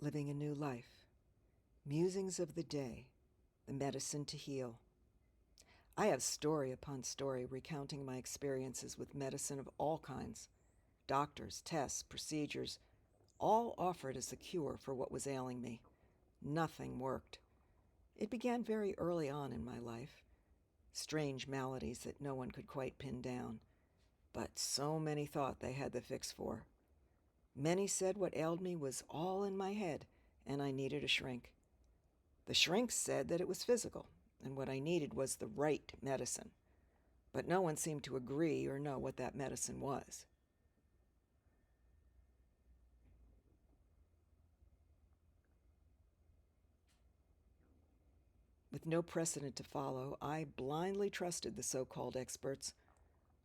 Living a New Life. Musings of the Day. The Medicine to Heal. I have story upon story recounting my experiences with medicine of all kinds. Doctors, tests, procedures, all offered as a cure for what was ailing me. Nothing worked. It began very early on in my life. Strange maladies that no one could quite pin down. But so many thought they had the fix for. Many said what ailed me was all in my head, and I needed a shrink. The shrinks said that it was physical, and what I needed was the right medicine. But no one seemed to agree or know what that medicine was. With no precedent to follow, I blindly trusted the so-called experts,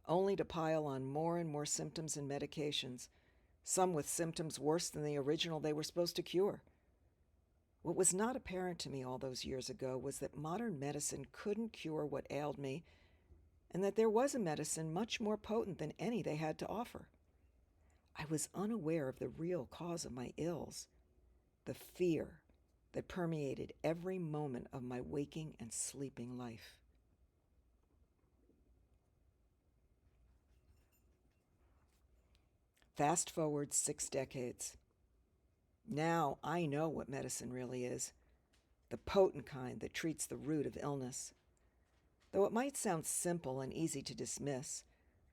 only to pile on more and more symptoms and medications, some with symptoms worse than the original they were supposed to cure. What was not apparent to me all those years ago was that modern medicine couldn't cure what ailed me, and that there was a medicine much more potent than any they had to offer. I was unaware of the real cause of my ills, the fear that permeated every moment of my waking and sleeping life. Fast forward 6 decades. Now I know what medicine really is, the potent kind that treats the root of illness. Though it might sound simple and easy to dismiss,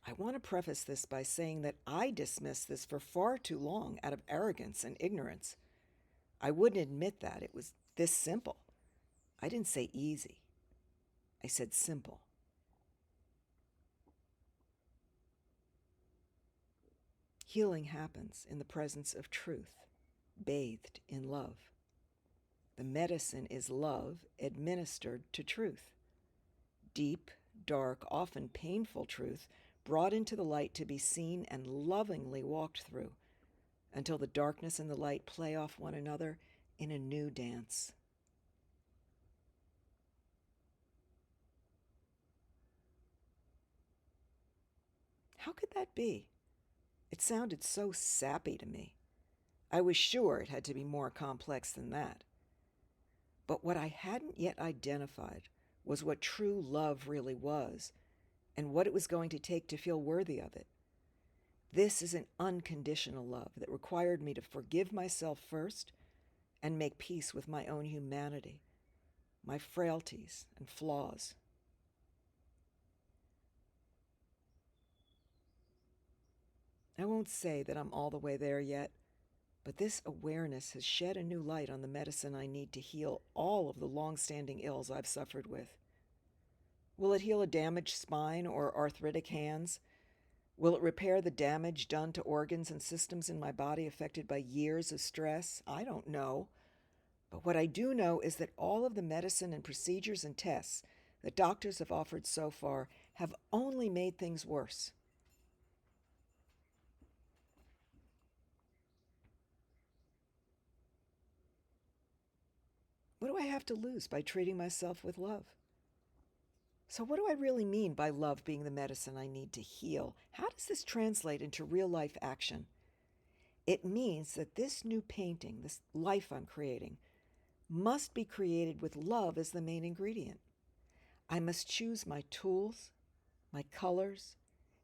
I want to preface this by saying that I dismissed this for far too long out of arrogance and ignorance. I wouldn't admit that it was this simple. I didn't say easy. I said simple. Healing happens in the presence of truth, bathed in love. The medicine is love administered to truth. Deep, dark, often painful truth brought into the light to be seen and lovingly walked through until the darkness and the light play off one another in a new dance. How could that be? It sounded so sappy to me. I was sure it had to be more complex than that. But what I hadn't yet identified was what true love really was, and what it was going to take to feel worthy of it. This is an unconditional love that required me to forgive myself first and make peace with my own humanity, my frailties and flaws. I won't say that I'm all the way there yet, but this awareness has shed a new light on the medicine I need to heal all of the long-standing ills I've suffered with. Will it heal a damaged spine or arthritic hands? Will it repair the damage done to organs and systems in my body affected by years of stress? I don't know. But what I do know is that all of the medicine and procedures and tests that doctors have offered so far have only made things worse. What do I have to lose by treating myself with love? So what do I really mean by love being the medicine I need to heal? How does this translate into real-life action? It means that this new painting, this life I'm creating, must be created with love as the main ingredient. I must choose my tools, my colors,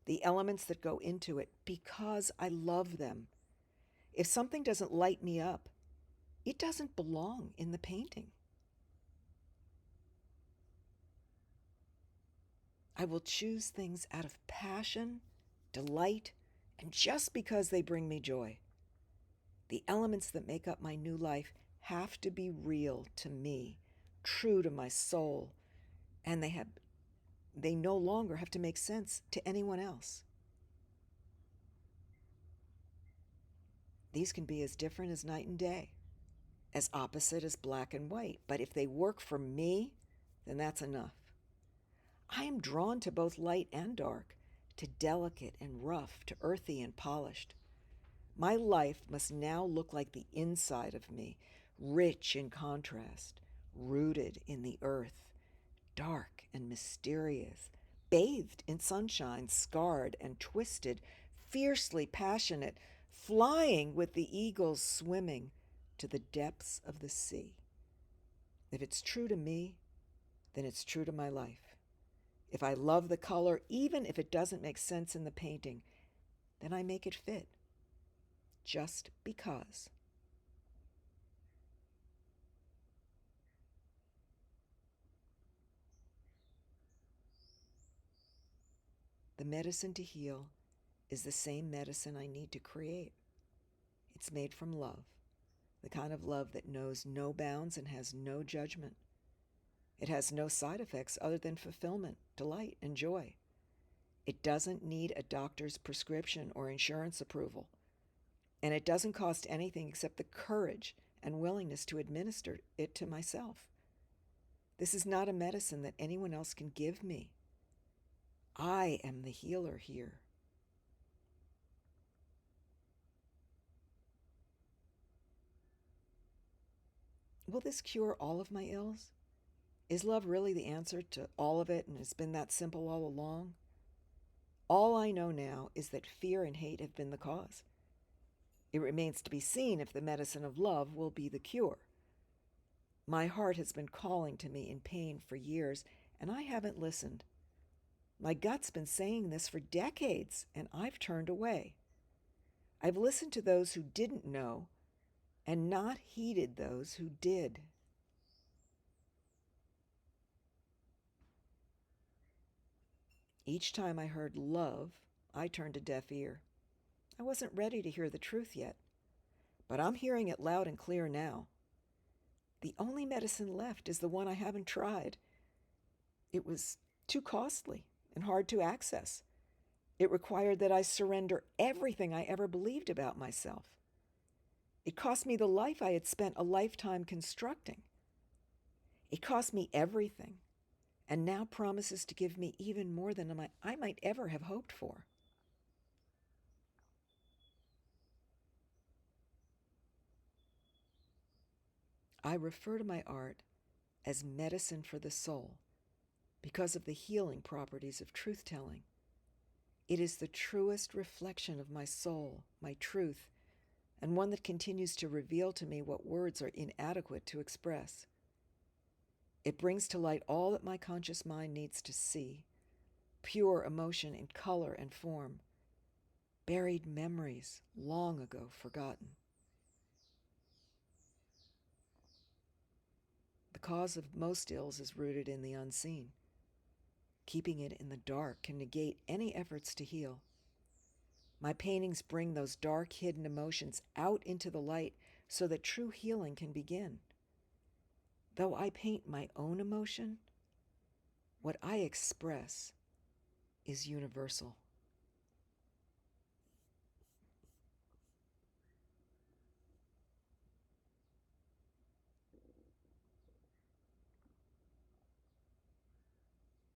the elements that go into it because I love them. If something doesn't light me up, it doesn't belong in the painting. I will choose things out of passion, delight, and just because they bring me joy. The elements that make up my new life have to be real to me, true to my soul, and they no longer have to make sense to anyone else. These can be as different as night and day, as opposite as black and white, but if they work for me, then that's enough. I am drawn to both light and dark, to delicate and rough, to earthy and polished. My life must now look like the inside of me, rich in contrast, rooted in the earth, dark and mysterious, bathed in sunshine, scarred and twisted, fiercely passionate, flying with the eagles swimming to the depths of the sea. If it's true to me, then it's true to my life. If I love the color, even if it doesn't make sense in the painting, then I make it fit. Just because. The medicine to heal is the same medicine I need to create. It's made from love, the kind of love that knows no bounds and has no judgment. It has no side effects other than fulfillment, delight, and joy. It doesn't need a doctor's prescription or insurance approval. And it doesn't cost anything except the courage and willingness to administer it to myself. This is not a medicine that anyone else can give me. I am the healer here. Will this cure all of my ills? Is love really the answer to all of it, and it's been that simple all along? All I know now is that fear and hate have been the cause. It remains to be seen if the medicine of love will be the cure. My heart has been calling to me in pain for years, and I haven't listened. My gut's been saying this for decades, and I've turned away. I've listened to those who didn't know and not heeded those who did. Each time I heard love, I turned a deaf ear. I wasn't ready to hear the truth yet, but I'm hearing it loud and clear now. The only medicine left is the one I haven't tried. It was too costly and hard to access. It required that I surrender everything I ever believed about myself. It cost me the life I had spent a lifetime constructing. It cost me everything, and now promises to give me even more than I might ever have hoped for. I refer to my art as medicine for the soul because of the healing properties of truth-telling. It is the truest reflection of my soul, my truth, and one that continues to reveal to me what words are inadequate to express. It brings to light all that my conscious mind needs to see, pure emotion in color and form, buried memories long ago forgotten. The cause of most ills is rooted in the unseen. Keeping it in the dark can negate any efforts to heal. My paintings bring those dark, hidden emotions out into the light so that true healing can begin. Though I paint my own emotion, what I express is universal.